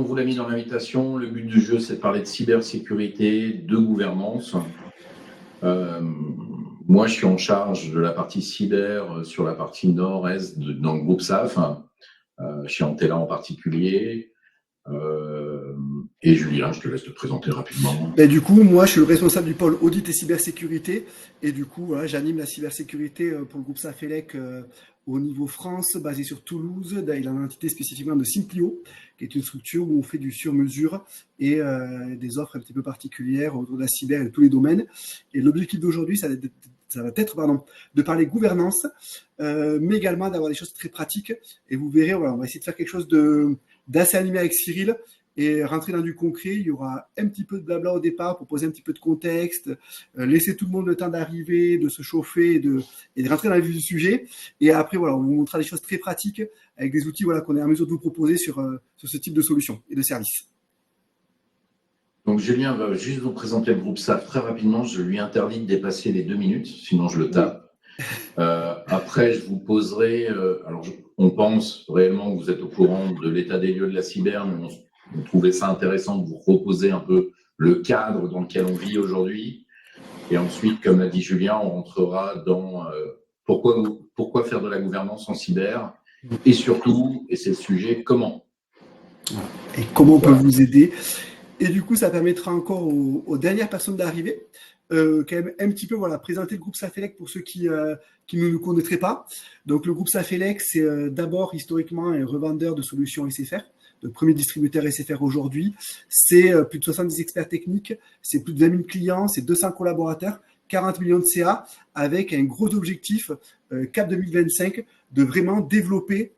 vous l'a mis dans l'invitation, le but du jeu, c'est de parler de cybersécurité, de gouvernance. Moi, je suis en charge de la partie cyber sur la partie nord-est dans le groupe SAF, chez Antella en particulier. Et Julien, je te laisse te présenter rapidement. Du coup, moi, je suis le responsable du pôle audit et cybersécurité. Et du coup, voilà, j'anime la cybersécurité pour le groupe Safelec au niveau France, basé sur Toulouse. Il a une entité spécifiquement de Simplio, qui est une structure où on fait du sur-mesure et des offres un petit peu particulières autour de la cyber et de tous les domaines. Et l'objectif d'aujourd'hui, ça va être de parler gouvernance, mais également d'avoir des choses très pratiques. Et vous verrez, voilà, on va essayer de faire quelque chose d'assez animé avec Cyril et rentrer dans du concret. Il y aura un petit peu de blabla au départ pour poser un petit peu de contexte, laisser tout le monde le temps d'arriver, de se chauffer et de rentrer dans le vif du sujet. Et après, voilà, on vous montrera des choses très pratiques avec des outils qu'on est en mesure de vous proposer sur ce type de solutions et de services. Donc Julien va juste vous présenter le groupe SAF très rapidement. Je lui interdis de dépasser les 2 minutes, sinon je le tape. Après, je vous poserai. On pense réellement que vous êtes au courant de l'état des lieux de la cyber, mais on trouvait ça intéressant de vous reposer un peu le cadre dans lequel on vit aujourd'hui. Et ensuite, comme l'a dit Julien, on rentrera dans pourquoi faire de la gouvernance en cyber et surtout, et c'est le sujet, comment. Et comment on peut vous aider. Et du coup, ça permettra encore aux dernières personnes d'arriver, quand même un petit peu présenter le groupe Safelec pour ceux qui ne nous connaîtraient pas. Donc le groupe Safelec, c'est d'abord historiquement un revendeur de solutions SFR, le premier distributeur SFR aujourd'hui. C'est plus de 70 experts techniques, c'est plus de 20 000 clients, c'est 200 collaborateurs, 40 millions de CA, avec un gros objectif cap 2025 de vraiment développer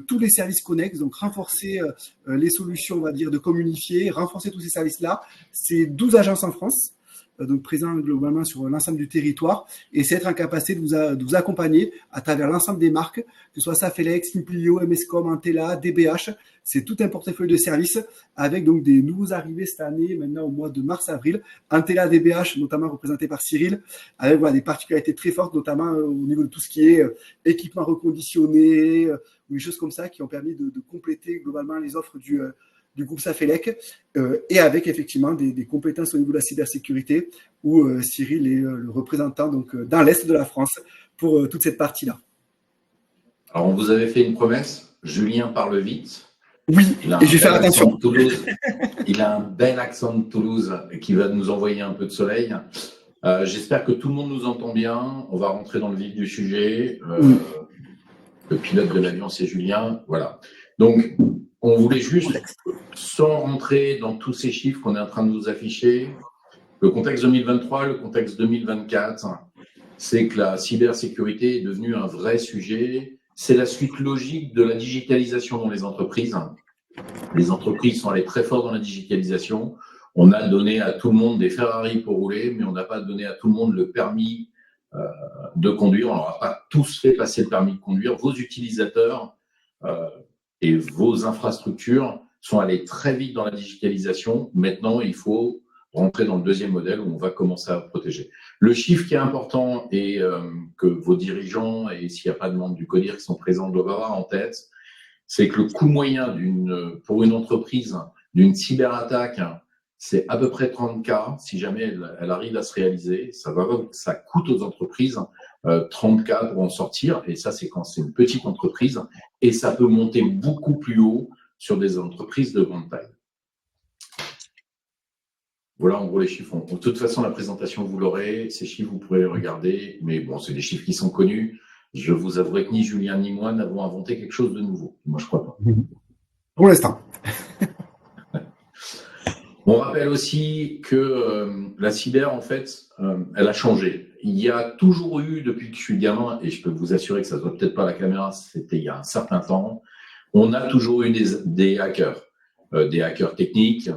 tous les services connexes, donc renforcer les solutions, on va dire, de communifier, renforcer tous ces services-là. C'est 12 agences en France, donc présents globalement sur l'ensemble du territoire, et c'est être en capacité de vous accompagner à travers l'ensemble des marques, que ce soit Safelec, Simplio, MSCOM, Antella, DBH. C'est tout un portefeuille de services avec donc des nouveaux arrivés cette année, maintenant au mois de mars-avril. Antella, DBH, notamment représenté par Cyril, avec des particularités très fortes, notamment au niveau de tout ce qui est équipement reconditionné, ou des choses comme ça qui ont permis de compléter globalement les offres du groupe Safelec, et avec effectivement des compétences au niveau de la cybersécurité, où Cyril est le représentant donc, dans l'Est de la France pour toute cette partie-là. Alors, on vous avait fait une promesse, Julien parle vite. Oui, et je vais faire attention. Il a un bel accent de Toulouse qui va nous envoyer un peu de soleil. J'espère que tout le monde nous entend bien. On va rentrer dans le vif du sujet. Le pilote de l'avion, c'est Julien. Voilà. Donc, on voulait juste, sans rentrer dans tous ces chiffres qu'on est en train de vous afficher, le contexte 2023, le contexte 2024, c'est que la cybersécurité est devenue un vrai sujet. C'est la suite logique de la digitalisation dans les entreprises. Les entreprises sont allées très fort dans la digitalisation. On a donné à tout le monde des Ferrari pour rouler, mais on n'a pas donné à tout le monde le permis de conduire. On n'aura pas tous fait passer le permis de conduire. Vos utilisateurs et vos infrastructures sont allés très vite dans la digitalisation. Maintenant, il faut rentrer dans le deuxième modèle où on va commencer à protéger. Le chiffre qui est important et que vos dirigeants et s'il n'y a pas de membres du CODIR qui sont présents doivent avoir en tête, c'est que le coût moyen pour une entreprise d'une cyberattaque, c'est à peu près 30K. Si jamais elle arrive à se réaliser, ça coûte aux entreprises 30K pour en sortir. Et ça, c'est quand c'est une petite entreprise. Et ça peut monter beaucoup plus haut sur des entreprises de grande taille. Voilà en gros les chiffres. De toute façon, la présentation, vous l'aurez. Ces chiffres, vous pourrez les regarder. Mais bon, c'est des chiffres qui sont connus. Je vous avouerai que ni Julien ni moi n'avons inventé quelque chose de nouveau. Moi, je crois pas. Pour l'instant. On rappelle aussi que la cyber, en fait, elle a changé. Il y a toujours eu, depuis que je suis gamin, et je peux vous assurer que ça ne se voit peut-être pas à la caméra, c'était il y a un certain temps, on a toujours eu des hackers. Des hackers techniques,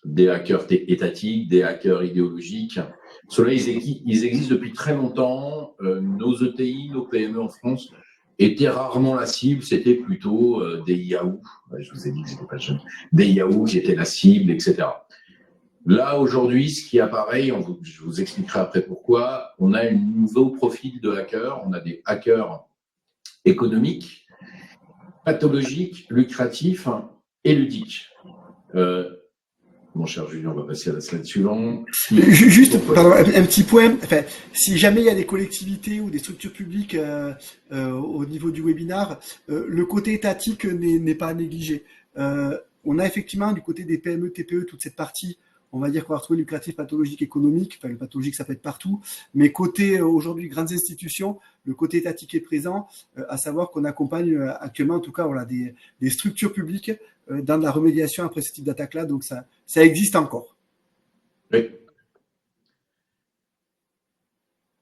des hackers étatiques, des hackers idéologiques. Ceux-là, ils existent depuis très longtemps. Nos ETI, nos PME en France étaient rarement la cible. C'était plutôt des Yahoo. Je vous ai dit que j'étais pas jeune. Des Yahoo qui étaient la cible, etc. Là, aujourd'hui, ce qui apparaît, je vous expliquerai après pourquoi, on a un nouveau profil de hackers. On a des hackers économiques, pathologiques, lucratifs et ludiques. Mon cher Julien, on va passer à la slide suivante. Juste, pardon, un petit point. Enfin, si jamais il y a des collectivités ou des structures publiques au niveau du webinar, le côté étatique n'est pas à négliger. On a effectivement du côté des PME, TPE, toute cette partie, on va dire qu'on va retrouver lucratif, pathologique, économique. Enfin, le pathologique, ça peut être partout. Mais côté aujourd'hui grandes institutions, le côté étatique est présent, à savoir qu'on accompagne actuellement, en tout cas, voilà, des structures publiques dans la remédiation après ce type d'attaque-là. Donc ça existe encore. Oui.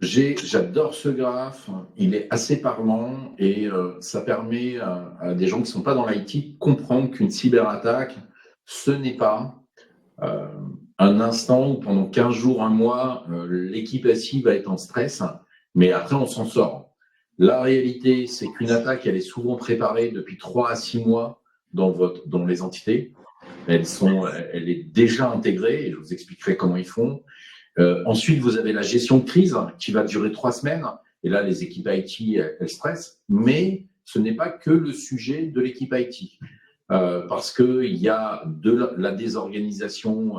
J'adore ce graphe, il est assez parlant et ça permet à des gens qui ne sont pas dans l'IT de comprendre qu'une cyberattaque, ce n'est pas un instant où pendant 15 jours, un mois, l'équipe SI va être en stress, mais après on s'en sort. La réalité, c'est qu'une attaque, elle est souvent préparée depuis 3 à 6 mois dans les entités. Elle est déjà intégrée et je vous expliquerai comment ils font. Ensuite, vous avez la gestion de crise qui va durer 3 semaines. Et là, les équipes IT, elles stressent. Mais ce n'est pas que le sujet de l'équipe IT. Parce qu'il y a de la désorganisation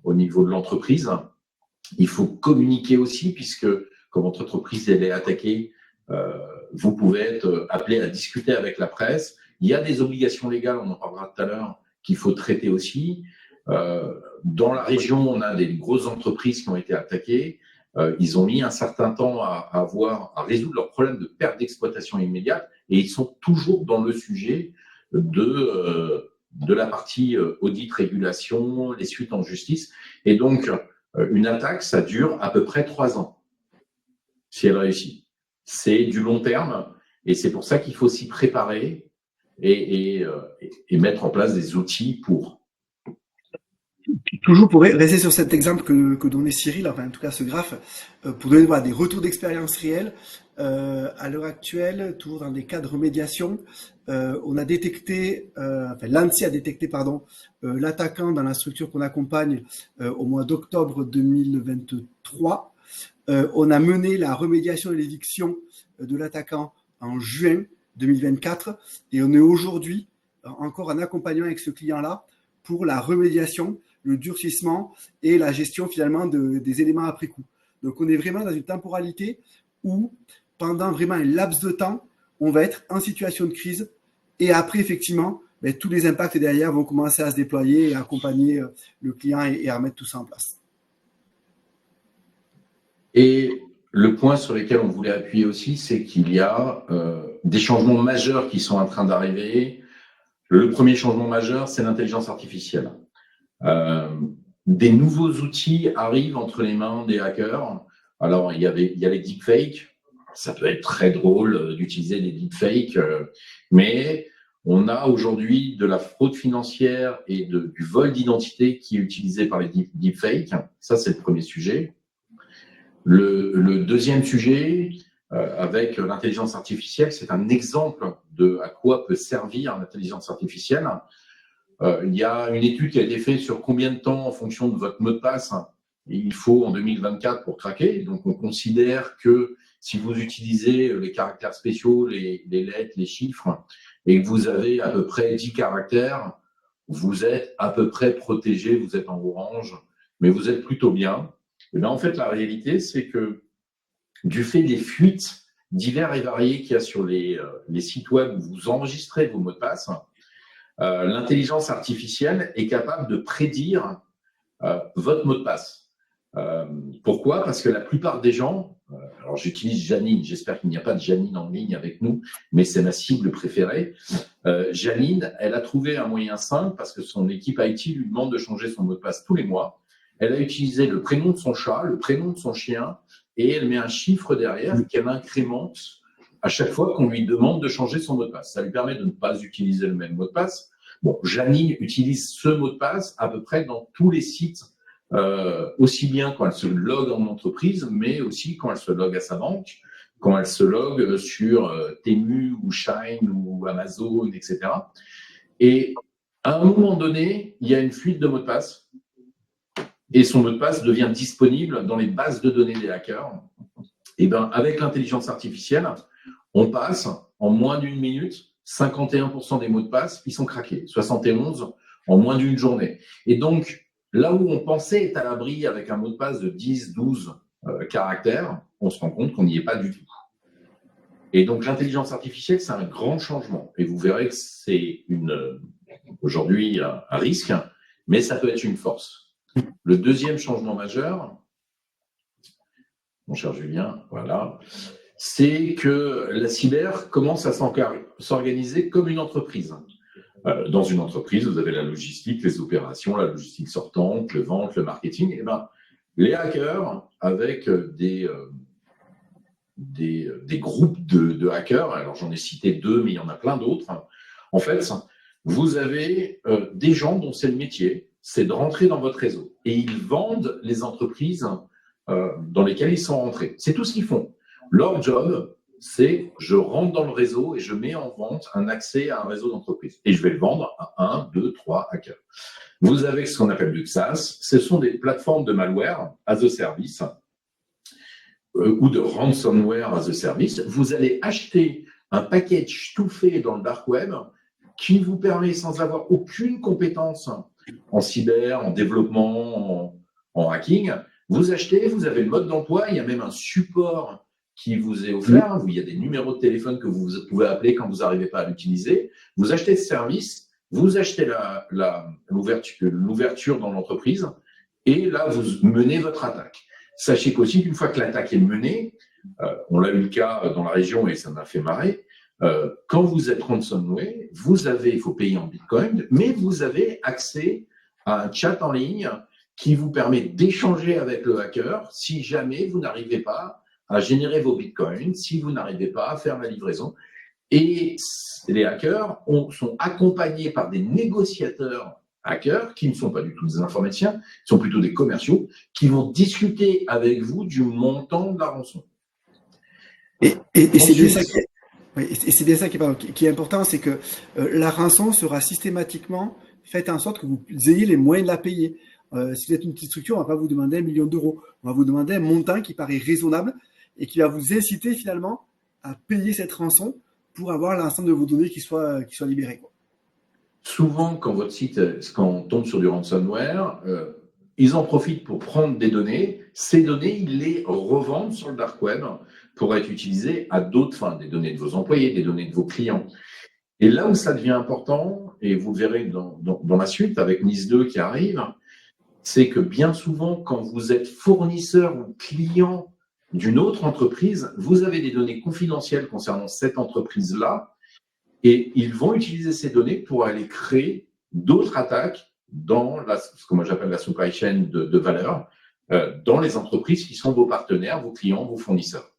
au niveau de l'entreprise. Il faut communiquer aussi, puisque comme votre entreprise elle est attaquée, vous pouvez être appelé à discuter avec la presse. Il y a des obligations légales, on en parlera tout à l'heure, qu'il faut traiter aussi. Dans la région, on a des grosses entreprises qui ont été attaquées. Ils ont mis un certain temps à résoudre leurs problèmes de perte d'exploitation immédiate et ils sont toujours dans le sujet de la partie audit, régulation, les suites en justice. Et donc, une attaque, ça dure à peu près 3 ans, si elle réussit. C'est du long terme et c'est pour ça qu'il faut s'y préparer et mettre en place des outils pour. Toujours pour rester sur cet exemple que donnait Cyril, enfin en tout cas ce graphe, pour donner des retours d'expérience réels. À l'heure actuelle, toujours dans des cas de remédiation, on a détecté, l'ANSSI a détecté l'attaquant dans la structure qu'on accompagne au mois d'octobre 2023. On a mené la remédiation et l'éviction de l'attaquant en juin 2024 et on est aujourd'hui encore en accompagnement avec ce client-là pour la remédiation, le durcissement et la gestion finalement des éléments après coup. Donc on est vraiment dans une temporalité où pendant vraiment un laps de temps, on va être en situation de crise et après effectivement, tous les impacts derrière vont commencer à se déployer et à accompagner le client et à remettre tout ça en place. Et le point sur lequel on voulait appuyer aussi, c'est qu'il y a des changements majeurs qui sont en train d'arriver. Le premier changement majeur, c'est l'intelligence artificielle. Des nouveaux outils arrivent entre les mains des hackers. Alors, il y a les deepfakes. Ça peut être très drôle d'utiliser des deepfakes, mais on a aujourd'hui de la fraude financière et du vol d'identité qui est utilisé par les deepfakes. Ça, c'est le premier sujet. Le deuxième sujet, avec l'intelligence artificielle, c'est un exemple de à quoi peut servir l'intelligence artificielle. Il y a une étude qui a été faite sur combien de temps, en fonction de votre mot de passe, il faut en 2024 pour craquer. Donc, on considère que si vous utilisez les caractères spéciaux, les lettres, les chiffres, et que vous avez à peu près 10 caractères, vous êtes à peu près protégé, vous êtes en orange, mais vous êtes plutôt bien. Et bien, en fait, la réalité, c'est que du fait des fuites divers et variées qu'il y a sur les sites web où vous enregistrez vos mots de passe, l'intelligence artificielle est capable de prédire votre mot de passe. Pourquoi ? Parce que la plupart des gens, alors j'utilise Janine, j'espère qu'il n'y a pas de Janine en ligne avec nous, mais c'est ma cible préférée. Janine, elle a trouvé un moyen simple parce que son équipe IT lui demande de changer son mot de passe tous les mois. Elle a utilisé le prénom de son chat, le prénom de son chien, et elle met un chiffre derrière qu'elle incrémente à chaque fois qu'on lui demande de changer son mot de passe. Ça lui permet de ne pas utiliser le même mot de passe. Bon, Janine utilise ce mot de passe à peu près dans tous les sites, aussi bien quand elle se logue en entreprise, mais aussi quand elle se logue à sa banque, quand elle se logue sur Temu ou Shine ou Amazon, etc. Et à un moment donné, il y a une fuite de mot de passe et son mot de passe devient disponible dans les bases de données des hackers. Et bien, avec l'intelligence artificielle, on passe en moins d'1 minute 51% des mots de passe qui sont craqués. 71, en moins d'une journée. Et donc, là où on pensait être à l'abri avec un mot de passe de 10, 12 caractères, on se rend compte qu'on n'y est pas du tout. Et donc, l'intelligence artificielle, c'est un grand changement. Et vous verrez que c'est aujourd'hui un risque, mais ça peut être une force. Le deuxième changement majeur, mon cher Julien, voilà, c'est que la cyber commence à s'organiser comme une entreprise. Dans une entreprise, vous avez la logistique, les opérations, la logistique sortante, le vente, le marketing. Et ben, les hackers, avec des groupes de hackers, alors j'en ai cité 2, mais il y en a plein d'autres. En fait, vous avez des gens dont c'est le métier, c'est de rentrer dans votre réseau. Et ils vendent les entreprises dans lesquelles ils sont rentrés. C'est tout ce qu'ils font. Leur job, c'est je rentre dans le réseau et je mets en vente un accès à un réseau d'entreprise. Et je vais le vendre à 1, 2, 3 hackers. Vous avez ce qu'on appelle du XaaS. Ce sont des plateformes de malware as a service ou de ransomware as a service. Vous allez acheter un package tout fait dans le dark web qui vous permet, sans avoir aucune compétence en cyber, en développement, en hacking, vous achetez, vous avez le mode d'emploi, il y a même un support qui vous est offert, où il y a des numéros de téléphone que vous pouvez appeler quand vous n'arrivez pas à l'utiliser. Vous achetez ce service, vous achetez l'ouverture dans l'entreprise, et là, vous menez votre attaque. Sachez qu'aussi, qu'une fois que l'attaque est menée, on l'a eu le cas dans la région et ça m'a fait marrer, quand vous êtes ransomware, il faut payer en Bitcoin, mais vous avez accès à un chat en ligne qui vous permet d'échanger avec le hacker si jamais vous n'arrivez pas à générer vos bitcoins, si vous n'arrivez pas à faire la livraison. Et les hackers sont accompagnés par des négociateurs hackers qui ne sont pas du tout des informaticiens, qui sont plutôt des commerciaux, qui vont discuter avec vous du montant de la rançon. Et c'est bien ça c'est bien ça qui est important, c'est que la rançon sera systématiquement faite en sorte que vous ayez les moyens de la payer. Si vous êtes une petite structure, on ne va pas vous demander 1 million d'euros. On va vous demander un montant qui paraît raisonnable et qui va vous inciter finalement à payer cette rançon pour avoir l'ensemble de vos données qui soient libérées. Souvent, quand votre site, quand on tombe sur du ransomware, ils en profitent pour prendre des données. Ces données, ils les revendent sur le dark web pour être utilisées à d'autres fins, des données de vos employés, des données de vos clients. Et là où ça devient important, et vous le verrez dans la suite avec NIS2 qui arrive, c'est que bien souvent, quand vous êtes fournisseur ou client d'une autre entreprise, vous avez des données confidentielles concernant cette entreprise-là, et ils vont utiliser ces données pour aller créer d'autres attaques dans ce que moi j'appelle la supply chain de valeur, dans les entreprises qui sont vos partenaires, vos clients, vos fournisseurs.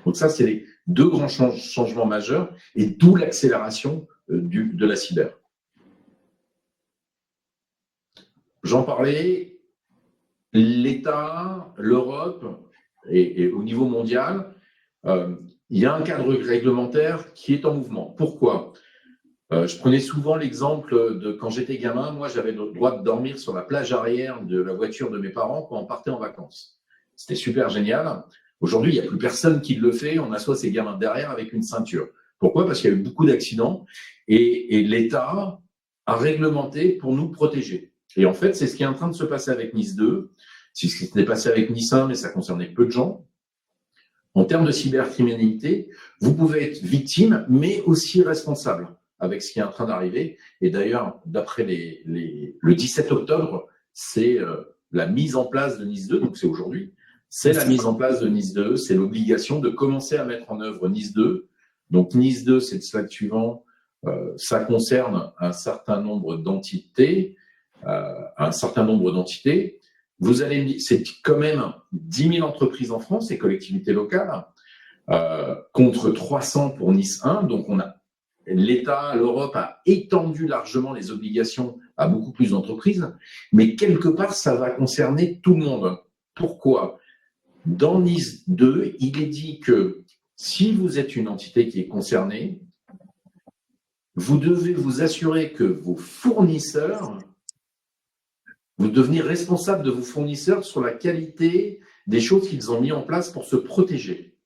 Donc ça, c'est les 2 grands changements majeurs, et d'où l'accélération de la cyber. J'en parlais, l'État, l'Europe et au niveau mondial, il y a un cadre réglementaire qui est en mouvement. Pourquoi ? Je prenais souvent l'exemple de quand j'étais gamin, moi j'avais le droit de dormir sur la plage arrière de la voiture de mes parents quand on partait en vacances. C'était super génial. Aujourd'hui, il n'y a plus personne qui le fait. On assoit ses gamins derrière avec une ceinture. Pourquoi ? Parce qu'il y a eu beaucoup d'accidents et l'État a réglementé pour nous protéger. Et en fait, c'est ce qui est en train de se passer avec NIS2. C'est ce qui s'est passé avec NIS1, mais ça concernait peu de gens. En termes de cybercriminalité, vous pouvez être victime, mais aussi responsable avec ce qui est en train d'arriver. Et d'ailleurs, d'après le 17 octobre, c'est la mise en place de NIS2, donc c'est aujourd'hui. C'est la mise en place de NIS2, c'est l'obligation de commencer à mettre en œuvre NIS2. Donc NIS2, c'est le slide suivant, ça concerne un certain nombre d'entités. Vous allez me dire, c'est quand même 10 000 entreprises en France et collectivités locales, contre 300 pour NIS1. Donc l'État, l'Europe a étendu largement les obligations à beaucoup plus d'entreprises, mais quelque part, ça va concerner tout le monde. Pourquoi ? Dans NIS2, il est dit que si vous êtes une entité qui est concernée, vous devez vous assurer que vos fournisseurs, vous devenez responsable de vos fournisseurs sur la qualité des choses qu'ils ont mis en place pour se protéger.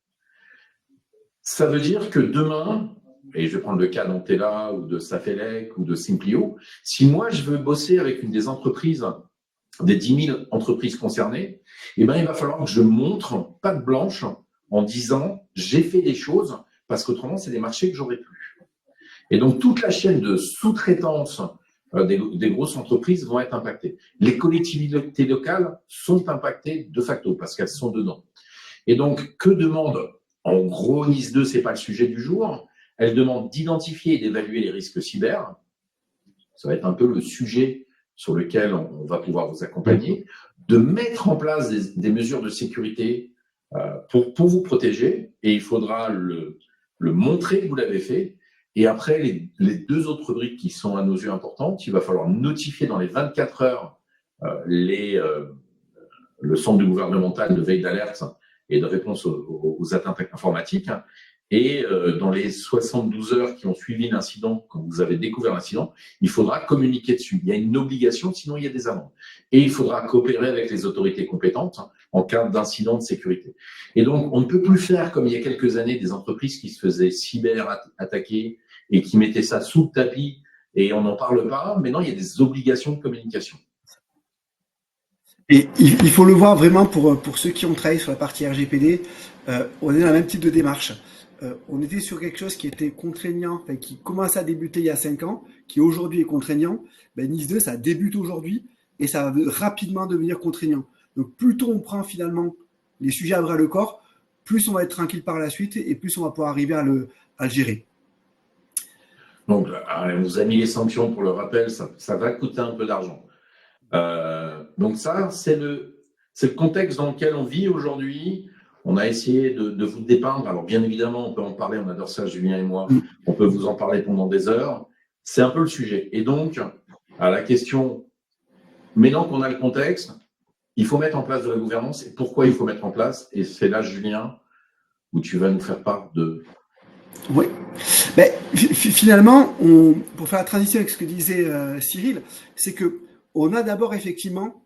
Ça veut dire que demain, et je vais prendre le cas d'Antella ou de Safelec ou de Simplio, si moi je veux bosser avec une des entreprises, des 10 000 entreprises concernées, eh ben, il va falloir que je montre patte blanche en disant j'ai fait des choses, parce qu'autrement, c'est des marchés que j'aurais plus. Et donc, toute la chaîne de sous-traitance des grosses entreprises vont être impactées. Les collectivités locales sont impactées de facto parce qu'elles sont dedans. Et donc, que demande, en gros, NIS 2, c'est pas le sujet du jour. Elle demande d'identifier et d'évaluer les risques cyber. Ça va être un peu le sujet sur lequel on va pouvoir vous accompagner, de mettre en place des mesures de sécurité pour vous protéger. Et il faudra le montrer que vous l'avez fait. Et après, les deux autres briques qui sont à nos yeux importantes, il va falloir notifier dans les 24 heures le centre gouvernemental de veille d'alerte et de réponse aux atteintes informatiques. Et dans les 72 heures qui ont suivi l'incident, quand vous avez découvert l'incident, il faudra communiquer dessus. Il y a une obligation, sinon il y a des amendes. Et il faudra coopérer avec les autorités compétentes en cas d'incident de sécurité. Et donc, on ne peut plus faire, comme il y a quelques années, des entreprises qui se faisaient cyber-attaquer et qui mettaient ça sous le tapis et on n'en parle pas. Maintenant, il y a des obligations de communication. Et il faut le voir vraiment pour ceux qui ont travaillé sur la partie RGPD, on est dans le même type de démarche. On était sur quelque chose qui était contraignant, enfin, qui commençait à débuter il y a 5 ans, qui aujourd'hui est contraignant. NIS 2, ça débute aujourd'hui et ça va rapidement devenir contraignant. Donc plus tôt on prend finalement les sujets à bras le corps, plus on va être tranquille par la suite et plus on va pouvoir arriver à le gérer. Donc, on vous a mis les sanctions pour le rappel, ça va coûter un peu d'argent. Donc ça, c'est le contexte dans lequel on vit aujourd'hui. On a essayé de vous dépeindre. Alors bien évidemment, on peut en parler, on adore ça, Julien et moi. On peut vous en parler pendant des heures. C'est un peu le sujet. Et donc, à la question, maintenant qu'on a le contexte, il faut mettre en place de la gouvernance. Et pourquoi il faut mettre en place? Et c'est là, Julien, où tu vas nous faire part de... Oui. Mais finalement, pour faire la transition avec ce que disait Cyril, c'est que on a d'abord effectivement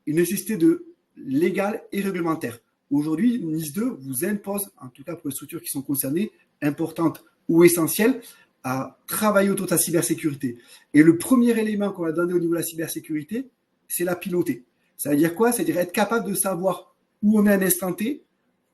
une nécessité de légale et réglementaire. Aujourd'hui, NIS 2 vous impose, en tout cas pour les structures qui sont concernées, importantes ou essentielles, à travailler autour de la cybersécurité. Et le premier élément qu'on va donner au niveau de la cybersécurité, c'est la piloter. Ça veut dire quoi? C'est-à-dire être capable de savoir où on est à un instant T,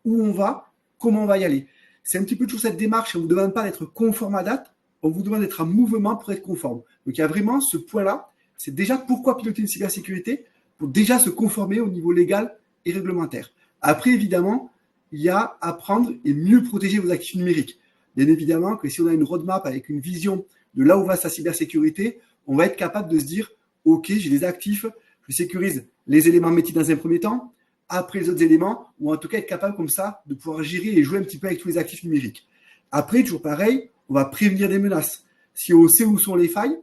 où on va, comment on va y aller. C'est un petit peu toujours cette démarche. On ne vous demande pas d'être conforme à date, on vous demande d'être en mouvement pour être conforme. Donc il y a vraiment ce point-là. C'est déjà pourquoi piloter une cybersécurité? Pour déjà se conformer au niveau légal et réglementaire. Après, évidemment, il y a apprendre et mieux protéger vos actifs numériques. Bien évidemment que si on a une roadmap avec une vision de là où va sa cybersécurité, on va être capable de se dire, OK, j'ai des actifs, je sécurise les éléments métiers dans un premier temps, après les autres éléments, ou en tout cas être capable comme ça de pouvoir gérer et jouer un petit peu avec tous les actifs numériques. Après, toujours pareil, on va prévenir des menaces. Si on sait où sont les failles,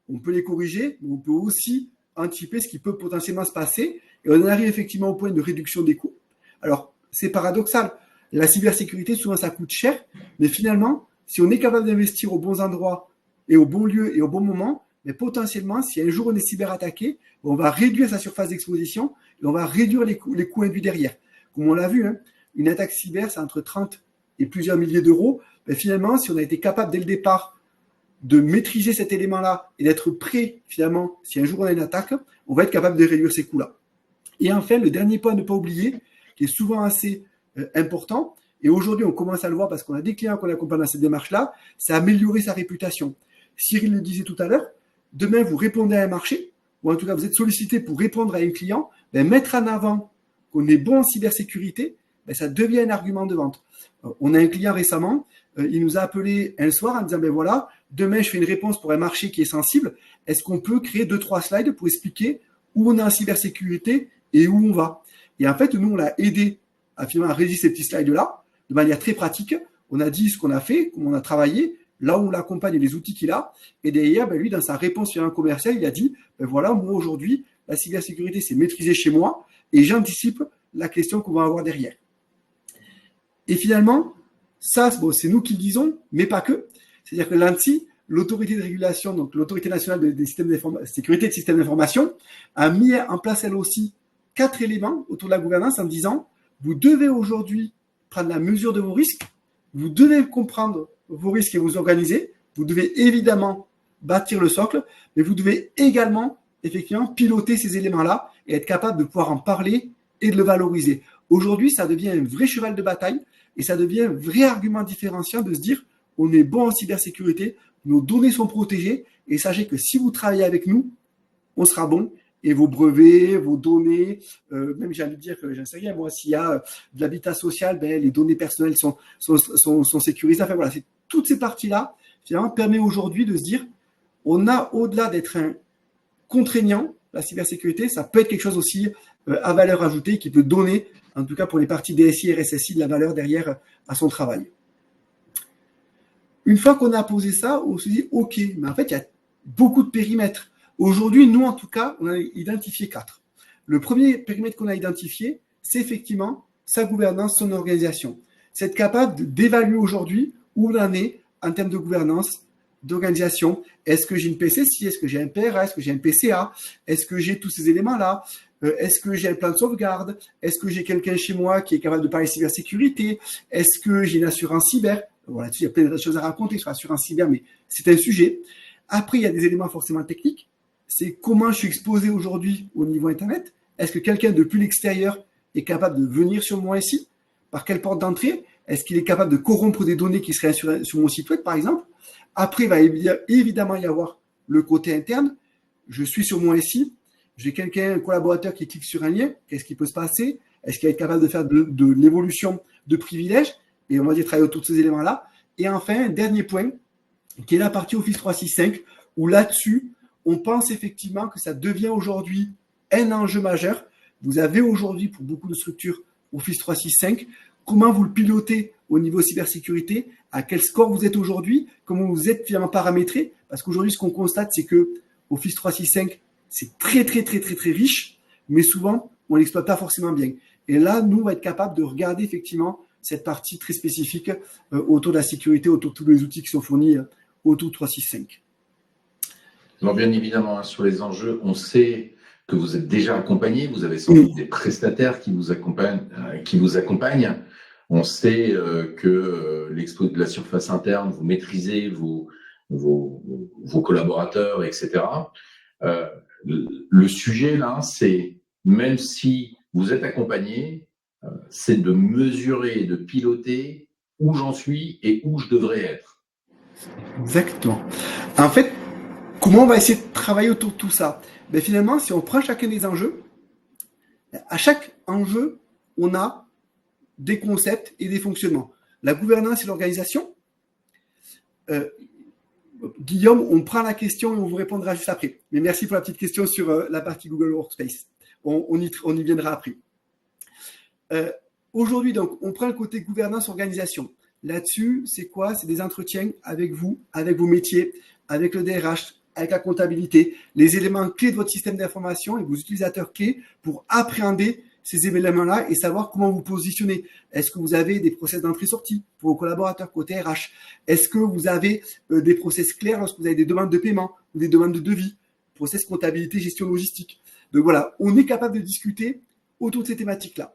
on peut les corriger, mais on peut aussi anticiper ce qui peut potentiellement se passer. Et on arrive effectivement au point de réduction des coûts. Alors, c'est paradoxal. La cybersécurité, souvent, ça coûte cher. Mais finalement, si on est capable d'investir aux bons endroits et aux bons lieux et au bon moment, mais potentiellement, si un jour on est cyberattaqué, on va réduire sa surface d'exposition et on va réduire les coûts induits derrière. Comme on l'a vu, une attaque cyber, c'est entre 30 et plusieurs milliers d'euros. Mais finalement, si on a été capable dès le départ de maîtriser cet élément-là et d'être prêt, finalement, si un jour on a une attaque, on va être capable de réduire ces coûts-là. Et enfin, le dernier point à ne pas oublier, qui est souvent assez important, et aujourd'hui on commence à le voir parce qu'on a des clients qu'on accompagne dans cette démarche-là, c'est améliorer sa réputation. Cyril le disait tout à l'heure, demain vous répondez à un marché, ou en tout cas vous êtes sollicité pour répondre à un client, mettre en avant qu'on est bon en cybersécurité, ça devient un argument de vente. On a un client récemment, il nous a appelé un soir en disant, voilà, demain je fais une réponse pour un marché qui est sensible, est-ce qu'on peut créer 2-3 slides pour expliquer où on est en cybersécurité et où on va? Et en fait, nous, on l'a aidé à finalement rédiger ces petits slides-là de manière très pratique. On a dit ce qu'on a fait, comment on a travaillé, là où on l'accompagne et les outils qu'il a. Et derrière, lui, dans sa réponse sur un commercial, il a dit, voilà, moi aujourd'hui, la cybersécurité, c'est maîtrisé chez moi et j'anticipe la question qu'on va avoir derrière. Et finalement, ça, c'est nous qui le disons, mais pas que. C'est-à-dire que l'ANSSI, l'autorité de régulation, donc l'autorité nationale des systèmes de sécurité de systèmes d'information, a mis en place elle aussi 4 éléments autour de la gouvernance en disant, vous devez aujourd'hui prendre la mesure de vos risques, vous devez comprendre vos risques et vous organiser. Vous devez évidemment bâtir le socle, mais vous devez également, effectivement, piloter ces éléments-là et être capable de pouvoir en parler et de le valoriser. Aujourd'hui, ça devient un vrai cheval de bataille et ça devient un vrai argument différenciant de se dire on est bon en cybersécurité, nos données sont protégées et sachez que si vous travaillez avec nous, on sera bon et vos brevets, vos données, même j'ai envie de dire que j'en sais rien, moi, s'il y a de l'habitat social, ben, les données personnelles sont sécurisées. Enfin voilà, c'est toutes ces parties-là, finalement, permet aujourd'hui de se dire on a, au-delà d'être un contraignant, la cybersécurité, ça peut être quelque chose aussi à valeur ajoutée qui peut donner, en tout cas pour les parties DSI et RSSI, de la valeur derrière à son travail. Une fois qu'on a posé ça, on se dit ok, mais en fait, il y a beaucoup de périmètres. Aujourd'hui, nous, en tout cas, on a identifié 4. Le premier périmètre qu'on a identifié, c'est effectivement sa gouvernance, son organisation. C'est être capable d'évaluer aujourd'hui où on en est en termes de gouvernance, d'organisation. Est-ce que j'ai une PCC? Est-ce que j'ai un PRA? Est-ce que j'ai un PCA? Est-ce que j'ai tous ces éléments-là? Est-ce que j'ai un plan de sauvegarde? Est-ce que j'ai quelqu'un chez moi qui est capable de parler cybersécurité? Est-ce que j'ai une assurance cyber? Voilà, il y a plein de choses à raconter sur l'assurance cyber, mais c'est un sujet. Après, il y a des éléments forcément techniques. C'est comment je suis exposé aujourd'hui au niveau Internet. Est-ce que quelqu'un depuis l'extérieur est capable de venir sur mon SI? Par quelle porte d'entrée? Est-ce qu'il est capable de corrompre des données qui seraient sur mon site web, par exemple? Après, il va évidemment y avoir le côté interne. Je suis sur mon SI. J'ai quelqu'un, un collaborateur qui clique sur un lien. Qu'est-ce qui peut se passer? Est-ce qu'il va être capable de faire de l'évolution de privilèges? Et on va dire travailler autour de ces éléments-là. Et enfin, un dernier point, qui est la partie Office 365, où là-dessus, on pense effectivement que ça devient aujourd'hui un enjeu majeur. Vous avez aujourd'hui, pour beaucoup de structures, Office 365. Comment vous le pilotez au niveau cybersécurité? À quel score vous êtes aujourd'hui? Comment vous êtes finalement paramétré? Parce qu'aujourd'hui, ce qu'on constate, c'est que Office 365, c'est très, très, très, très, très riche, mais souvent, on ne l'exploite pas forcément bien. Et là, nous, on va être capable de regarder effectivement cette partie très spécifique autour de la sécurité, autour de tous les outils qui sont fournis autour de 365. Alors bien évidemment, sur les enjeux, on sait que vous êtes déjà accompagné, vous avez sans doute des prestataires qui vous accompagnent. On sait que l'expo de la surface interne, vous maîtrisez vos collaborateurs, etc. Le sujet là, c'est même si vous êtes accompagné, c'est de mesurer, de piloter où j'en suis et où je devrais être. Exactement. En fait, comment on va essayer de travailler autour de tout ça? Ben finalement, si on prend chacun des enjeux, à chaque enjeu, on a des concepts et des fonctionnements. La gouvernance et l'organisation. Guillaume, on prend la question et on vous répondra juste après. Mais merci pour la petite question sur la partie Google Workspace. On y viendra après. Aujourd'hui, donc, on prend le côté gouvernance-organisation. Là-dessus, c'est quoi? C'est des entretiens avec vous, avec vos métiers, avec le DRH, avec la comptabilité, les éléments clés de votre système d'information et vos utilisateurs clés pour appréhender ces éléments-là et savoir comment vous positionnez. Est-ce que vous avez des process d'entrée-sortie pour vos collaborateurs côté RH? Est-ce que vous avez des process clairs lorsque vous avez des demandes de paiement ou des demandes de devis? Process comptabilité, gestion logistique. Donc voilà, on est capable de discuter autour de ces thématiques-là.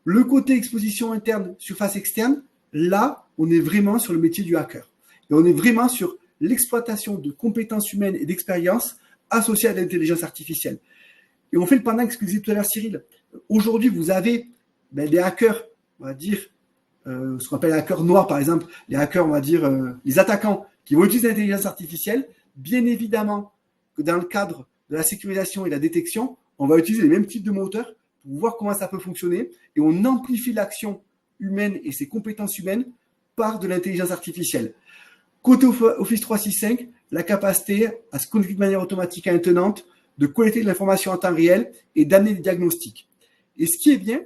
Le côté exposition interne, surface externe, là, on est vraiment sur le métier du hacker. Et on est vraiment sur l'exploitation de compétences humaines et d'expériences associées à l'intelligence artificielle. Et on fait le pendant que ce que disait tout à l'heure Cyril. Aujourd'hui, vous avez des hackers, on va dire, ce qu'on appelle les hackers noirs, par exemple, les hackers, on va dire, les attaquants qui vont utiliser l'intelligence artificielle. Bien évidemment que dans le cadre de la sécurisation et de la détection, on va utiliser les mêmes types de moteurs pour voir comment ça peut fonctionner et on amplifie l'action humaine et ses compétences humaines par de l'intelligence artificielle. Côté Office 365, la capacité à se connecter de manière automatique et intenante, de collecter de l'information en temps réel et d'amener des diagnostics. Et ce qui est bien,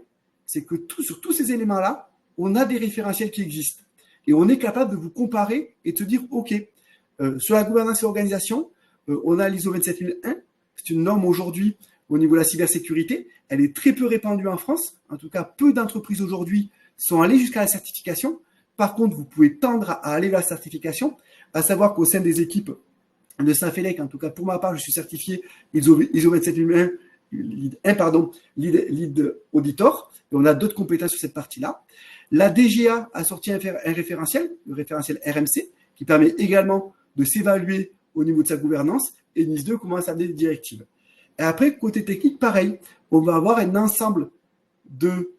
c'est que sur tous ces éléments-là, on a des référentiels qui existent. Et on est capable de vous comparer et de se dire, OK, sur la gouvernance et l'organisation, on a l'ISO 27001. C'est une norme aujourd'hui au niveau de la cybersécurité. Elle est très peu répandue en France. En tout cas, peu d'entreprises aujourd'hui sont allées jusqu'à la certification. Par contre, vous pouvez tendre à aller vers la certification, à savoir qu'au sein des équipes de Saint-Félec, en tout cas pour ma part, je suis certifié ISO 27001 lead 1, pardon, lead auditor, et on a d'autres compétences sur cette partie-là. La DGA a sorti un référentiel, le référentiel RMC, qui permet également de s'évaluer au niveau de sa gouvernance, et NIS 2 commence à amener des directives. Et après, côté technique, pareil, on va avoir un ensemble de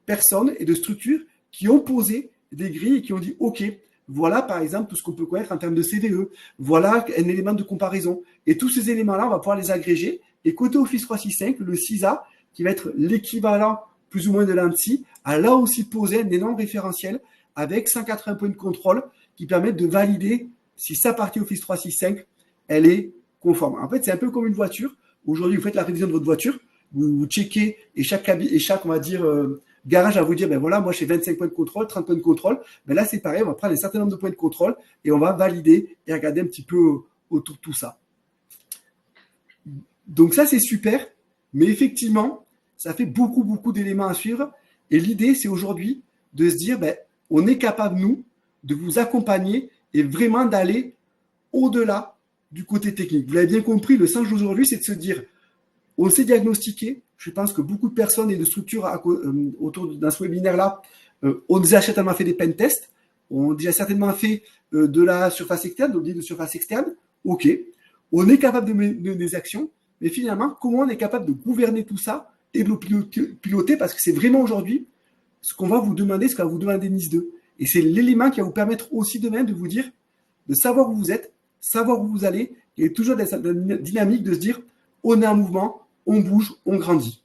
personnes et de structures qui ont posé des grilles et qui ont dit « Ok, voilà par exemple tout ce qu'on peut connaître en termes de CVE, voilà un élément de comparaison. » Et tous ces éléments-là, on va pouvoir les agréger. Et côté Office 365, le CISA, qui va être l'équivalent plus ou moins de l'ANSSI, a là aussi posé un énorme référentiel avec 180 points de contrôle qui permettent de valider si sa partie Office 365, elle est conforme. En fait, c'est un peu comme une voiture. Aujourd'hui, vous faites la révision de votre voiture, vous checkez et chaque, on va dire, garage va vous dire, ben voilà, moi j'ai 25 points de contrôle, 30 points de contrôle. Ben là, c'est pareil, on va prendre un certain nombre de points de contrôle et on va valider et regarder un petit peu autour de tout ça. Donc ça, c'est super, mais effectivement, ça fait beaucoup d'éléments à suivre. Et l'idée, c'est aujourd'hui de se dire, ben, on est capable, nous, de vous accompagner et vraiment d'aller au-delà du côté technique. Vous l'avez bien compris, le sens d'aujourd'hui, c'est de se dire, on sait diagnostiquer. Je pense que beaucoup de personnes et de structures autour d'un ce webinaire-là ont déjà certainement fait des pen tests, ont déjà certainement fait de la surface externe, de surface externe. OK, on est capable de mener des actions, mais finalement, comment on est capable de gouverner tout ça et de le piloter, parce que c'est vraiment aujourd'hui ce qu'on va vous demander, ce qu'on va vous demander NIS 2. Et c'est l'élément qui va vous permettre aussi demain de vous dire, de savoir où vous êtes, savoir où vous allez, et toujours dans cette dynamique de se dire, on est en mouvement, on bouge, on grandit.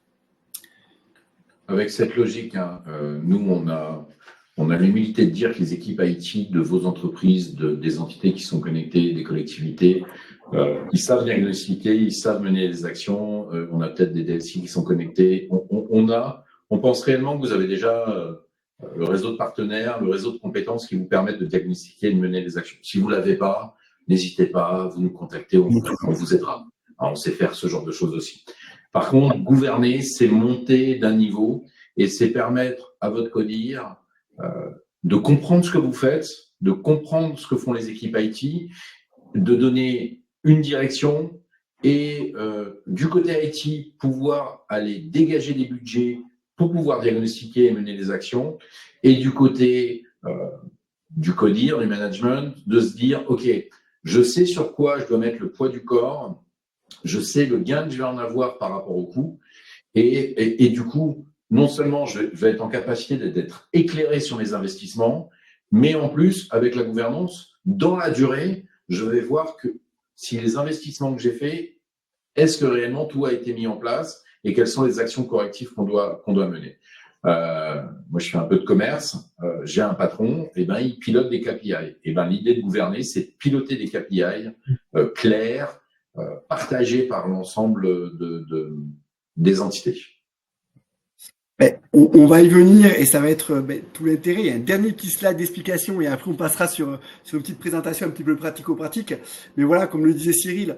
Avec cette logique, hein, nous, on a l'humilité de dire que les équipes IT de vos entreprises, des entités qui sont connectées, des collectivités, ils savent diagnostiquer, ils savent mener des actions. On a peut-être des DSI qui sont connectés. On pense réellement que vous avez déjà le réseau de partenaires, le réseau de compétences qui vous permettent de diagnostiquer et de mener des actions. Si vous l'avez pas, n'hésitez pas, vous nous contactez, on vous aidera. Alors, on sait faire ce genre de choses aussi. Par contre, gouverner, c'est monter d'un niveau et c'est permettre à votre codir de comprendre ce que vous faites, de comprendre ce que font les équipes IT, de donner une direction et du côté IT, pouvoir aller dégager des budgets pour pouvoir diagnostiquer et mener des actions, et du côté du codir, du management, de se dire, OK, je sais sur quoi je dois mettre le poids du corps, je sais le gain que je vais en avoir par rapport au coût, et du coup, non seulement je vais être en capacité d'être éclairé sur mes investissements, mais en plus, avec la gouvernance, dans la durée, je vais voir que si les investissements que j'ai faits, est-ce que réellement tout a été mis en place et quelles sont les actions correctives qu'on doit mener. Moi, je fais un peu de commerce, j'ai un patron, et ben, il pilote des KPI. Et ben, l'idée de gouverner, c'est de piloter des KPI clairs, partagés par l'ensemble des entités. On va y venir et ça va être tout l'intérêt. Il y a un dernier petit slide d'explication et après on passera sur une petite présentation un petit peu pratico-pratique. Mais voilà, comme le disait Cyril,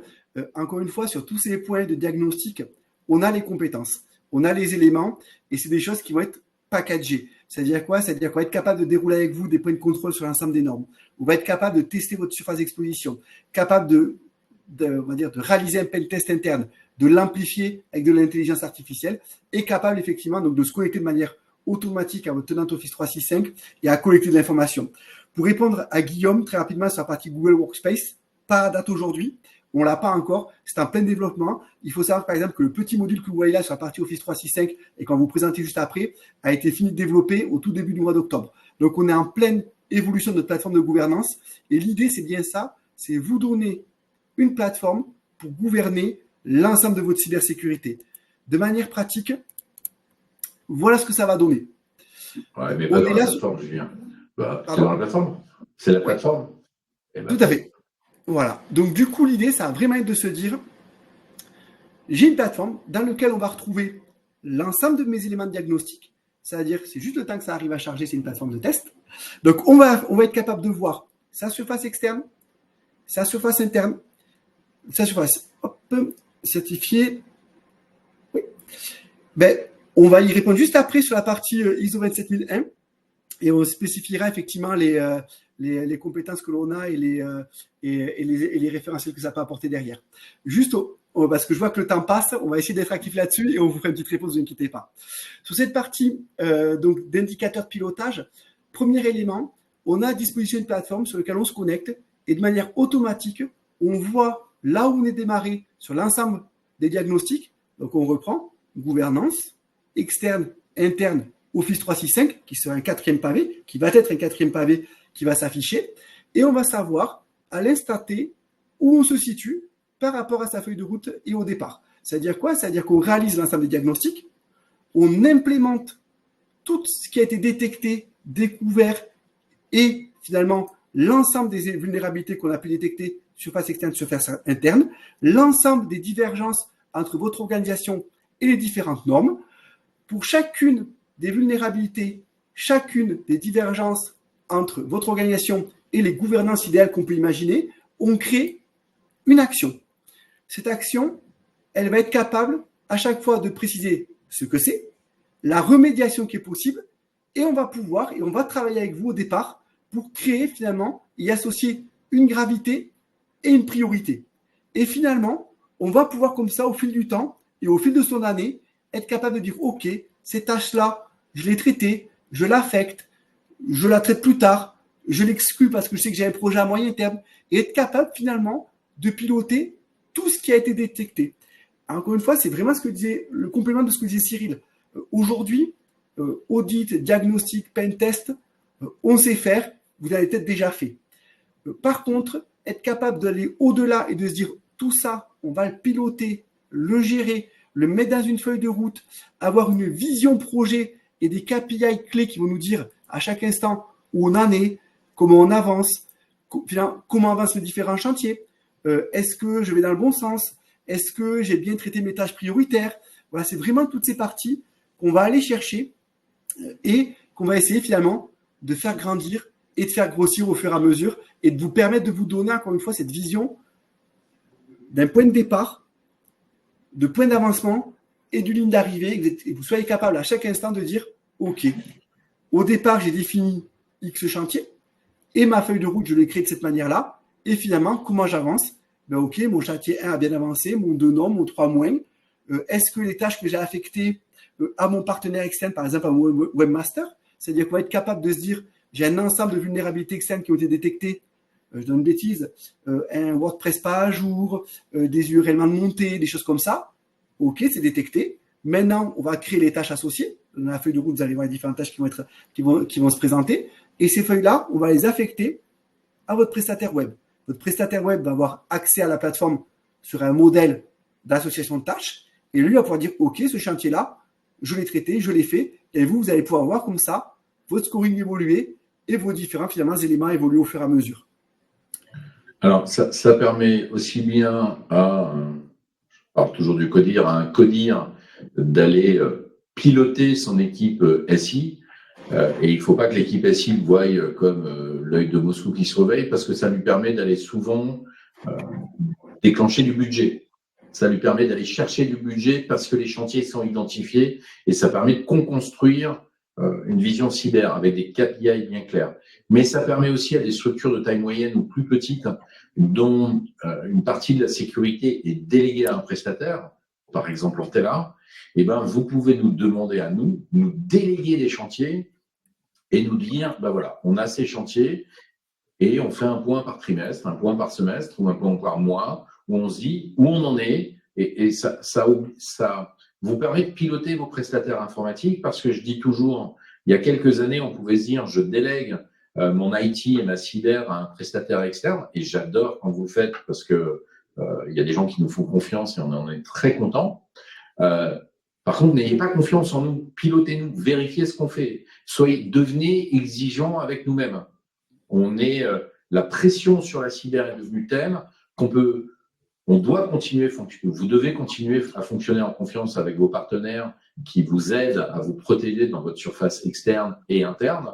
encore une fois, sur tous ces points de diagnostic, on a les compétences, on a les éléments et c'est des choses qui vont être packagées. C'est-à-dire quoi? C'est-à-dire qu'on va être capable de dérouler avec vous des points de contrôle sur l'ensemble des normes. On va être capable de tester votre surface d'exposition, capable on va dire, de réaliser un pen test interne, de l'amplifier avec de l'intelligence artificielle, et capable effectivement donc de se connecter de manière automatique à votre tenante Office 365 et à collecter de l'information. Pour répondre à Guillaume très rapidement sur la partie Google Workspace, pas à date aujourd'hui, on l'a pas encore, c'est en plein développement. Il faut savoir par exemple que le petit module que vous voyez là sur la partie Office 365 et qu'on va vous présenter juste après a été fini de développer au tout début du mois d'octobre. Donc on est en pleine évolution de notre plateforme de gouvernance et l'idée c'est bien ça, c'est vous donner une plateforme pour gouverner l'ensemble de votre cybersécurité. De manière pratique, voilà ce que ça va donner. Ouais, mais pas dans la plateforme, Julien. C'est dans la plateforme. C'est la plateforme. Ouais. Tout à fait. Voilà. Donc, du coup, l'idée, ça va vraiment être de se dire, j'ai une plateforme dans laquelle on va retrouver l'ensemble de mes éléments de diagnostic. C'est-à-dire, c'est juste le temps que ça arrive à charger, c'est une plateforme de test. Donc, on va être capable de voir sa surface externe, sa surface interne, sa surface certifiée. Oui. On va y répondre juste après sur la partie ISO 27001 et on spécifiera effectivement les compétences que l'on a et les référentiels que ça peut apporter derrière. Juste, on parce que je vois que le temps passe, on va essayer d'être actif là-dessus et on vous fera une petite réponse, ne vous inquiétez pas. Sur cette partie donc d'indicateur de pilotage, premier élément, on a à disposition une plateforme sur laquelle on se connecte et de manière automatique, on voit là où on est démarré sur l'ensemble des diagnostics. Donc on reprend gouvernance, externe, interne, Office 365, qui sera un quatrième pavé, qui va être un quatrième pavé qui va s'afficher, et on va savoir à l'instant T où on se situe par rapport à sa feuille de route et au départ. C'est-à-dire quoi? C'est-à-dire qu'on réalise l'ensemble des diagnostics, on implémente tout ce qui a été détecté, découvert, et finalement l'ensemble des vulnérabilités qu'on a pu détecter, surface externe, surface interne, l'ensemble des divergences entre votre organisation et les différentes normes. Pour chacune des vulnérabilités, chacune des divergences entre votre organisation et les gouvernances idéales qu'on peut imaginer, on crée une action. Cette action, elle va être capable à chaque fois de préciser ce que c'est, la remédiation qui est possible, et on va pouvoir, et on va travailler avec vous au départ pour créer finalement, y associer une gravité et une priorité. Et finalement, on va pouvoir comme ça, au fil du temps et au fil de son année, être capable de dire, OK, cette tâche-là, je l'ai traitée, je l'affecte, je la traite plus tard, je l'exclus parce que je sais que j'ai un projet à moyen terme, et être capable finalement de piloter tout ce qui a été détecté. Encore une fois, c'est vraiment ce que disait, le complément de ce que disait Cyril. Aujourd'hui, audit, diagnostic, pen test, on sait faire, vous avez peut-être déjà fait. Par contre, être capable d'aller au-delà et de se dire tout ça, on va le piloter, le gérer, le mettre dans une feuille de route, avoir une vision projet et des KPI clés qui vont nous dire à chaque instant où on en est, comment on avance, comment avancent les différents chantiers, est-ce que je vais dans le bon sens, est-ce que j'ai bien traité mes tâches prioritaires. Voilà, c'est vraiment toutes ces parties qu'on va aller chercher et qu'on va essayer finalement de faire grandir et de faire grossir au fur et à mesure et de vous permettre de vous donner encore une fois cette vision d'un point de départ, de point d'avancement et d'une ligne d'arrivée, et que vous soyez capable à chaque instant de dire OK, au départ j'ai défini X chantier et ma feuille de route je l'ai créée de cette manière-là et finalement comment j'avance? Ben OK, mon chantier 1 a bien avancé, mon 2 non, mon 3 moins. Est-ce que les tâches que j'ai affectées à mon partenaire externe, par exemple à mon webmaster, c'est-à-dire qu'on va être capable de se dire j'ai un ensemble de vulnérabilités externes qui ont été détectées, je donne une bêtise, un WordPress pas à jour, des URL mal montés, des choses comme ça. OK, c'est détecté. Maintenant, on va créer les tâches associées. Dans la feuille de route, vous allez voir les différentes tâches qui vont se présenter. Et ces feuilles-là, on va les affecter à votre prestataire web. Votre prestataire web va avoir accès à la plateforme sur un modèle d'association de tâches. Et lui va pouvoir dire, OK, ce chantier-là, je l'ai traité, je l'ai fait. Et vous allez pouvoir voir comme ça votre scoring évoluer et vos différents finalement éléments évoluer au fur et à mesure. Alors, ça permet aussi bien alors toujours du CODIR, à un CODIR d'aller piloter son équipe SI. Et il ne faut pas que l'équipe SI le voie comme l'œil de Moscou qui se réveille, parce que ça lui permet d'aller souvent déclencher du budget. Ça lui permet d'aller chercher du budget parce que les chantiers sont identifiés et ça permet de construire une vision cyber avec des KPI bien clairs. Mais ça permet aussi à des structures de taille moyenne ou plus petites dont une partie de la sécurité est déléguée à un prestataire, par exemple Ortella, eh ben, vous pouvez nous demander à nous déléguer des chantiers et nous dire, ben voilà, on a ces chantiers et on fait un point par trimestre, un point par semestre ou un point par mois où on se dit où on en est et ça vous permet de piloter vos prestataires informatiques parce que je dis toujours, il y a quelques années, on pouvait se dire, je délègue mon IT et ma cyber à un prestataire externe et j'adore quand vous le faites parce que il y a des gens qui nous font confiance et on en est très contents. Par contre, n'ayez pas confiance en nous, pilotez-nous, vérifiez ce qu'on fait, devenez exigeants avec nous-mêmes. La pression sur la cyber est devenue telle on doit continuer, vous devez continuer à fonctionner en confiance avec vos partenaires qui vous aident à vous protéger dans votre surface externe et interne.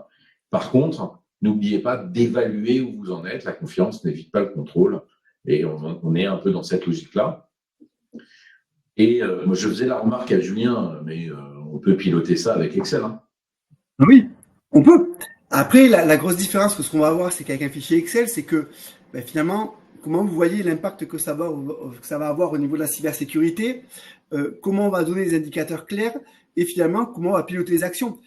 Par contre, n'oubliez pas d'évaluer où vous en êtes. La confiance n'évite pas le contrôle et on est un peu dans cette logique-là. Et moi, je faisais la remarque à Julien, mais on peut piloter ça avec Excel. Hein. Oui, on peut. Après, la grosse différence que ce qu'on va avoir, c'est qu'avec un fichier Excel, c'est que finalement, comment vous voyez l'impact que ça va avoir au niveau de la cybersécurité, comment on va donner des indicateurs clairs et finalement comment on va piloter les actions.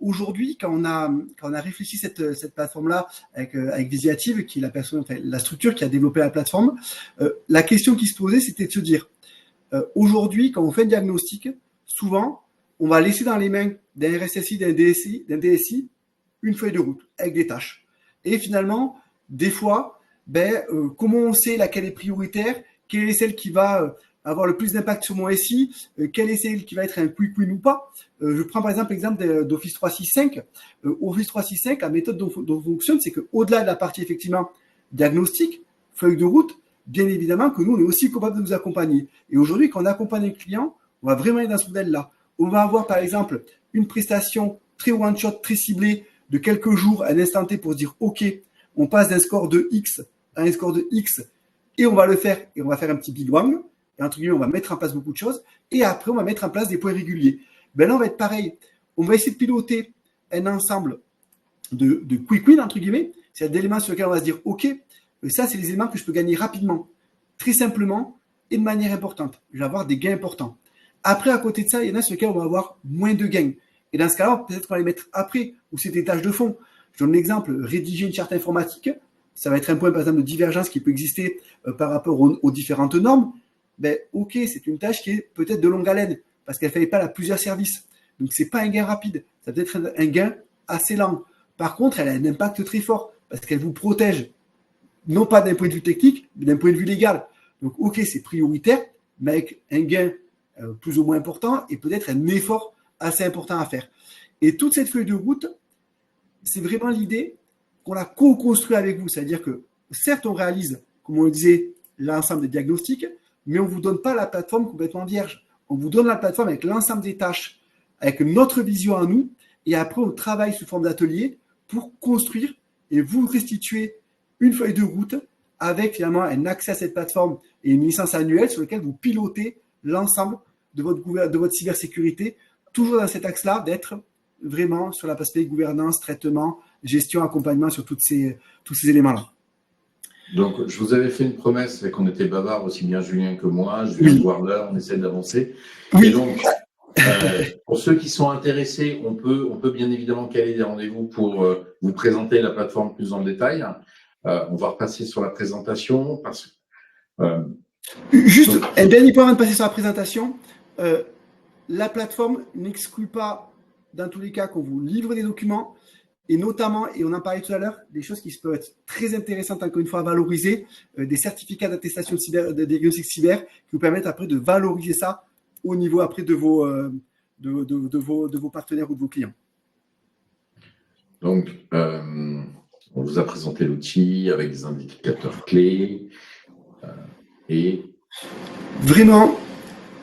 Aujourd'hui, quand on a réfléchi cette plateforme-là avec Visiative, qui est la structure qui a développé la plateforme, la question qui se posait, c'était de se dire, aujourd'hui, quand on fait un diagnostic, souvent, on va laisser dans les mains d'un RSSI, d'un DSI, une feuille de route avec des tâches. Et finalement, des fois, comment on sait laquelle est prioritaire, quelle est celle qui va avoir le plus d'impact sur mon SI, quelle est celle qui va être un quick win ou pas. Je prends par exemple l'exemple d'Office 365. Office 365, la méthode dont fonctionne, c'est qu'au-delà de la partie effectivement diagnostic, feuille de route, bien évidemment que nous, on est aussi capable de nous accompagner. Et aujourd'hui, quand on accompagne un client, on va vraiment être dans ce modèle-là. On va avoir par exemple une prestation très one-shot, très ciblée, de quelques jours, à un instant T pour se dire, OK, on passe d'un score de X à un score de X, et on va le faire, et on va faire un petit bilan, et entre guillemets, on va mettre en place beaucoup de choses, et après, on va mettre en place des points réguliers. Là, on va être pareil. On va essayer de piloter un ensemble de quick win, entre guillemets, c'est d'éléments sur lesquels on va se dire, OK, ça, c'est les éléments que je peux gagner rapidement, très simplement, et de manière importante. Je vais avoir des gains importants. Après, à côté de ça, il y en a sur lesquels on va avoir moins de gains. Et dans ce cas-là, peut-être qu'on va les mettre après, ou c'est des tâches de fond. Je donne l'exemple, rédiger une charte informatique, ça va être un point, par exemple, de divergence qui peut exister par rapport aux différentes normes. OK, c'est une tâche qui est peut-être de longue haleine, parce qu'elle ne fait pas à plusieurs services. Donc, ce n'est pas un gain rapide, ça peut être un gain assez lent. Par contre, elle a un impact très fort, parce qu'elle vous protège, non pas d'un point de vue technique, mais d'un point de vue légal. Donc, OK, c'est prioritaire, mais avec un gain plus ou moins important, et peut-être un effort assez important à faire. Et toute cette feuille de route, c'est vraiment l'idée qu'on la co-construit avec vous. C'est-à-dire que, certes, on réalise, comme on le disait, l'ensemble des diagnostics, mais on ne vous donne pas la plateforme complètement vierge. On vous donne la plateforme avec l'ensemble des tâches, avec notre vision à nous, et après, on travaille sous forme d'atelier pour construire et vous restituer une feuille de route avec finalement un accès à cette plateforme et une licence annuelle sur laquelle vous pilotez l'ensemble de votre cybersécurité, toujours dans cet axe-là, d'être vraiment sur l'aspect gouvernance, traitement, gestion, accompagnement sur tous ces éléments-là. Donc, je vous avais fait une promesse, c'est qu'on était bavard, aussi bien Julien que moi. Je viens de voir l'heure, on essaie d'avancer. Oui. Et donc, pour ceux qui sont intéressés, on peut bien évidemment caler des rendez-vous pour vous présenter la plateforme plus en détail. On va repasser sur la présentation. Juste un dernier point avant de passer sur la présentation. La plateforme n'exclut pas, dans tous les cas, qu'on vous livre des documents, et notamment, et on en parlait tout à l'heure, des choses qui peuvent être très intéressantes, encore une fois, à valoriser, des certificats d'attestation de diagnostic cyber qui vous permettent après de valoriser ça au niveau après de vos partenaires ou de vos clients. Donc, on vous a présenté l'outil avec des indicateurs clés et… Vraiment,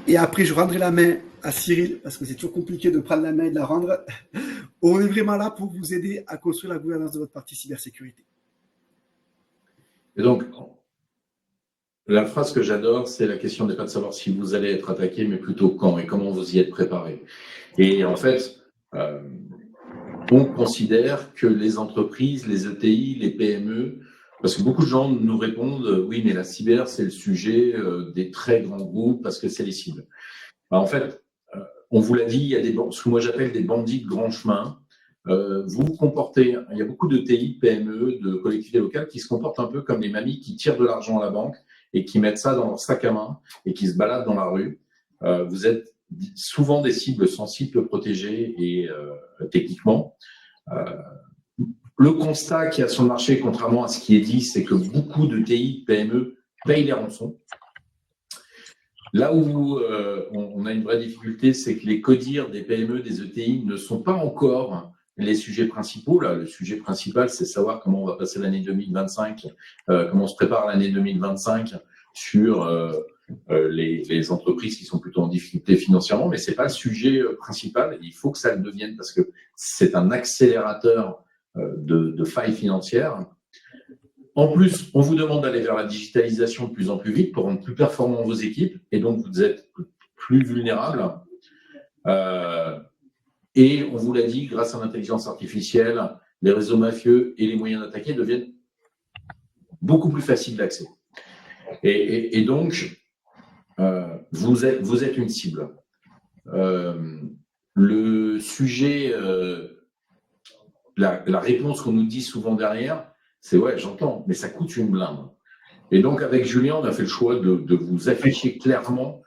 et après, je rendrai la main à Cyril, parce que c'est toujours compliqué de prendre la main et de la rendre. On est vraiment là pour vous aider à construire la gouvernance de votre partie cybersécurité. Et donc, la phrase que j'adore, c'est la question n'est pas de savoir si vous allez être attaqué, mais plutôt quand et comment vous y êtes préparé. Et en fait, on considère que les entreprises, les ETI, les PME, parce que beaucoup de gens nous répondent « oui, mais la cyber, c'est le sujet des très grands groupes parce que c'est les cibles ». En fait, on vous l'a dit, il y a ce que moi j'appelle des bandits de grand chemin. Vous vous comportez, il y a beaucoup de TI, PME, de collectivités locales qui se comportent un peu comme les mamies qui tirent de l'argent à la banque et qui mettent ça dans leur sac à main et qui se baladent dans la rue. Vous êtes souvent des cibles sensibles, protégées et techniquement. Le constat qu'il y a sur le marché, contrairement à ce qui est dit, c'est que beaucoup de TI, PME payent les rançons. Là où on a une vraie difficulté, c'est que les CODIR des PME, des ETI ne sont pas encore les sujets principaux. Là, le sujet principal, c'est savoir comment on va passer l'année 2025, comment on se prépare à l'année 2025 sur les entreprises qui sont plutôt en difficulté financièrement, mais ce n'est pas le sujet principal. Il faut que ça le devienne parce que c'est un accélérateur de failles financières. En plus, on vous demande d'aller vers la digitalisation de plus en plus vite pour rendre plus performants vos équipes et donc vous êtes plus vulnérables. Et on vous l'a dit, grâce à l'intelligence artificielle, les réseaux mafieux et les moyens d'attaquer deviennent beaucoup plus faciles d'accès. Et donc, vous êtes une cible. Le sujet, la réponse qu'on nous dit souvent derrière, c'est ouais, j'entends, mais ça coûte une blinde. Et donc, avec Julien, on a fait le choix de vous afficher clairement,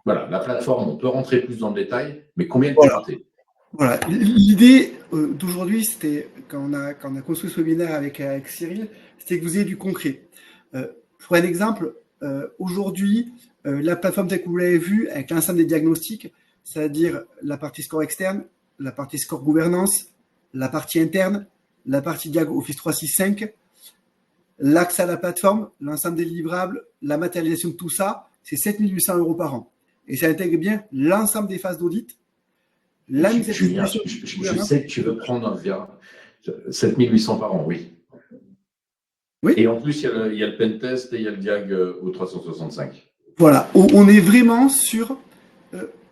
voilà, la plateforme, on peut rentrer plus dans le détail, mais combien de pilotés? Voilà. L'idée d'aujourd'hui, c'était, quand on a construit ce webinaire avec Cyril, c'était que vous ayez du concret. Pour un exemple, aujourd'hui, la plateforme telle que vous l'avez vue, avec l'ensemble des diagnostics, c'est-à-dire la partie score externe, la partie score gouvernance, la partie interne, la partie Diag Office 365, l'accès à la plateforme, l'ensemble des livrables, la matérialisation de tout ça, c'est 7 800 € par an. Et ça intègre bien l'ensemble des phases d'audit. Julien, je sais que tu veux prendre 7 800 par an, oui. Oui. Et en plus, il y a le pentest et il y a le Diag au 365. Voilà, on est vraiment sur,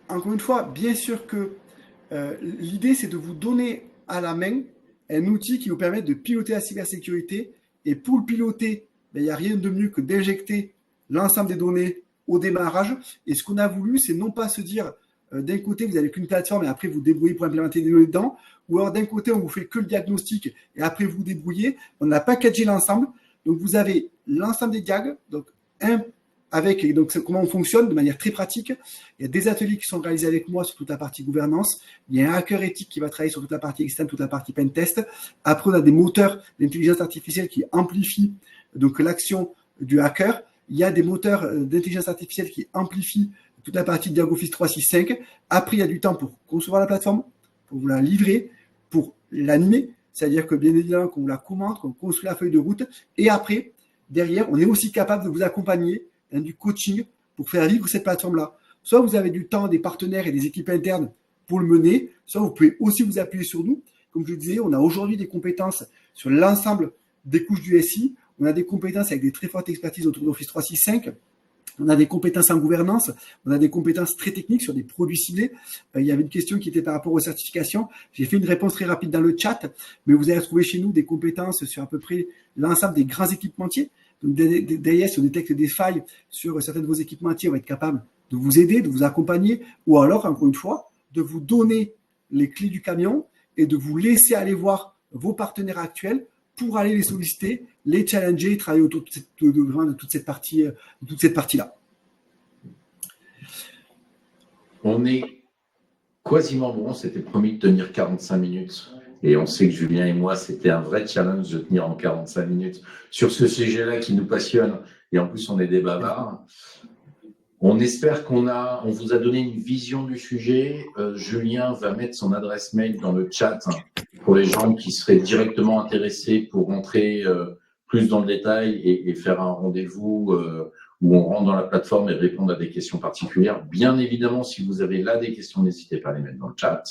encore une fois, bien sûr que l'idée, c'est de vous donner à la main un outil qui vous permet de piloter la cybersécurité. Et pour le piloter, il n'y a rien de mieux que d'injecter l'ensemble des données au démarrage. Et ce qu'on a voulu, c'est non pas se dire, d'un côté, vous n'avez qu'une plateforme et après vous débrouillez pour implémenter des données dedans, ou alors d'un côté, on vous fait que le diagnostic et après vous débrouillez. On a packagé l'ensemble. Donc, vous avez l'ensemble des diags, donc donc comment on fonctionne de manière très pratique. Il y a des ateliers qui sont réalisés avec moi sur toute la partie gouvernance. Il y a un hacker éthique qui va travailler sur toute la partie externe, toute la partie pentest. Après, on a des moteurs d'intelligence artificielle qui amplifient donc l'action du hacker. Il y a des moteurs d'intelligence artificielle qui amplifient toute la partie Diag Office 365. Après, il y a du temps pour concevoir la plateforme, pour vous la livrer, pour l'animer. C'est-à-dire que bien évidemment, qu'on vous la commande, qu'on construit la feuille de route. Et après, derrière, on est aussi capable de vous accompagner dans du coaching pour faire vivre cette plateforme-là. Soit vous avez du temps, des partenaires et des équipes internes pour le mener, soit vous pouvez aussi vous appuyer sur nous. Comme je le disais, on a aujourd'hui des compétences sur l'ensemble des couches du SI. On a des compétences avec des très fortes expertises autour d'Office 365. On a des compétences en gouvernance, on a des compétences très techniques sur des produits ciblés. Il y avait une question qui était par rapport aux certifications. J'ai fait une réponse très rapide dans le chat, mais vous allez retrouver chez nous des compétences sur à peu près l'ensemble des grands équipementiers. Donc derrière, si on détecte des failles sur certains de vos équipementiers, on va être capable de vous aider, de vous accompagner, ou alors, encore une fois, de vous donner les clés du camion et de vous laisser aller voir vos partenaires actuels pour aller les solliciter, les challenger et travailler autour de toute cette partie-là. On est quasiment bon. On s'était promis de tenir 45 minutes. Et on sait que Julien et moi, c'était un vrai challenge de tenir en 45 minutes sur ce sujet-là qui nous passionne. Et en plus, on est des bavards. On espère qu'on vous a donné une vision du sujet. Julien va mettre son adresse mail dans le chat pour les gens qui seraient directement intéressés pour rentrer plus dans le détail et faire un rendez-vous où on rentre dans la plateforme et répondre à des questions particulières. Bien évidemment, si vous avez là des questions, n'hésitez pas à les mettre dans le chat.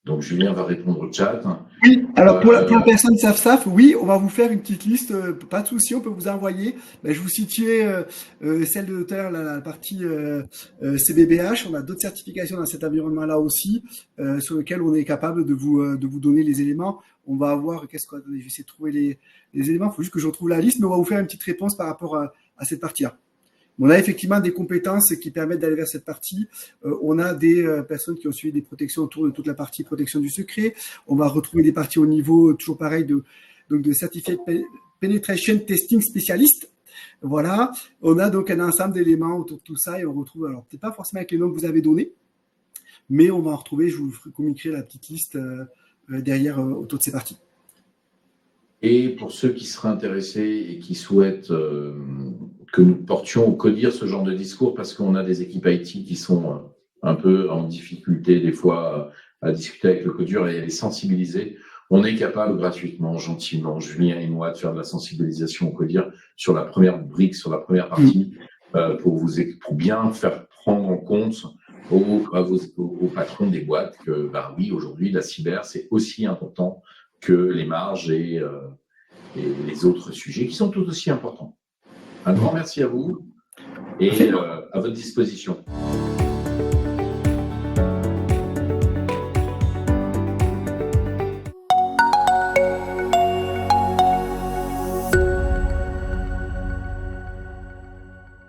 Donc, Julien va répondre au chat. Oui, alors pour la personne SAF, oui, on va vous faire une petite liste, pas de souci, on peut vous envoyer. Je vous situais celle de tout à l'heure, la partie CBBH. On a d'autres certifications dans cet environnement-là aussi, sur lesquelles on est capable de vous donner les éléments. On va avoir, je vais essayer de trouver les éléments, il faut juste que je retrouve la liste, mais on va vous faire une petite réponse par rapport à cette partie-là. On a effectivement des compétences qui permettent d'aller vers cette partie. On a des personnes qui ont suivi des protections autour de toute la partie protection du secret. On va retrouver des parties au niveau, toujours pareil, de Certified Penetration Testing Specialist. Voilà. On a donc un ensemble d'éléments autour de tout ça et on retrouve, alors peut-être pas forcément avec les noms que vous avez donnés, mais on va en retrouver, je vous communiquerai la petite liste derrière autour de ces parties. Et pour ceux qui seraient intéressés et qui souhaitent que nous portions au CODIR ce genre de discours, parce qu'on a des équipes IT qui sont un peu en difficulté des fois à discuter avec le CODIR et à les sensibiliser, on est capable gratuitement, gentiment, Julien et moi, de faire de la sensibilisation au CODIR sur la première brique, sur la première partie, pour bien faire prendre en compte aux patrons des boîtes que, oui, aujourd'hui, la cyber, c'est aussi important que les marges et les autres sujets qui sont tout aussi importants. Un grand merci à vous et à votre disposition.